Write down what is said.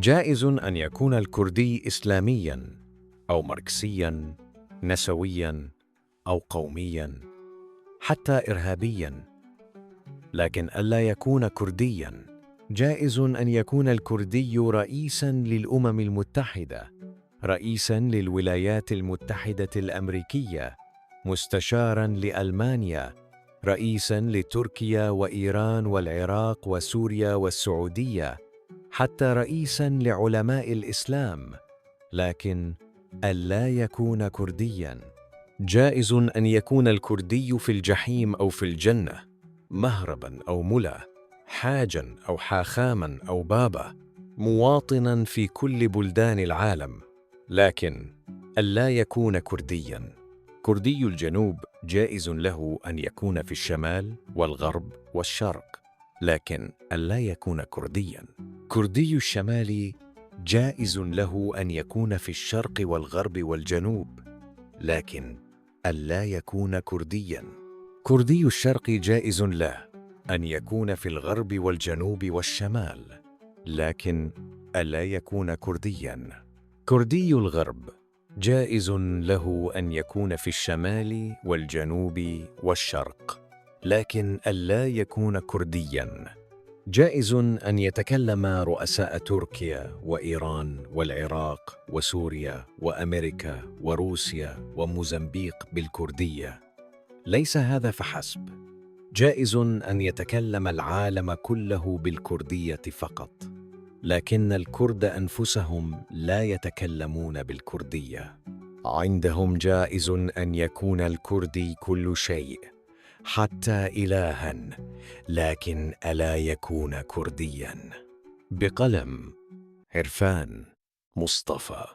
جائز أن يكون الكردي إسلامياً أو ماركسياً، نسوياً أو قومياً، حتى إرهابياً، لكن ألا يكون كردياً. جائز أن يكون الكردي رئيساً للأمم المتحدة، رئيساً للولايات المتحدة الأمريكية، مستشاراً لألمانيا، رئيساً لتركيا وإيران والعراق وسوريا والسعودية، حتى رئيساً لعلماء الإسلام، لكن ألا يكون كردياً. جائز أن يكون الكردي في الجحيم أو في الجنة، مهرباً أو ملا، حاجاً أو حاخاماً أو بابا، مواطناً في كل بلدان العالم، لكن ألا يكون كردياً. كردي الجنوب جائز له أن يكون في الشمال والغرب والشرق، لكن ألا يكون كردياً. كردي الشمال جائز له أن يكون في الشرق والغرب والجنوب، لكن ألا يكون كردياً. كردي الشرق جائز له أن يكون في الغرب والجنوب والشمال، لكن ألا يكون كردياً. كردي الغرب جائز له أن يكون في الشمال والجنوب والشرق، لكن ألا يكون كردياً. جائز أن يتكلم رؤساء تركيا وإيران والعراق وسوريا وأمريكا وروسيا وموزمبيق بالكردية. ليس هذا فحسب، جائز أن يتكلم العالم كله بالكردية فقط، لكن الكرد أنفسهم لا يتكلمون بالكردية. عندهم جائز أن يكون الكردي كل شيء، حتى إلهاً، لكن ألا يكون كردياً. بقلم عرفان مصطفى.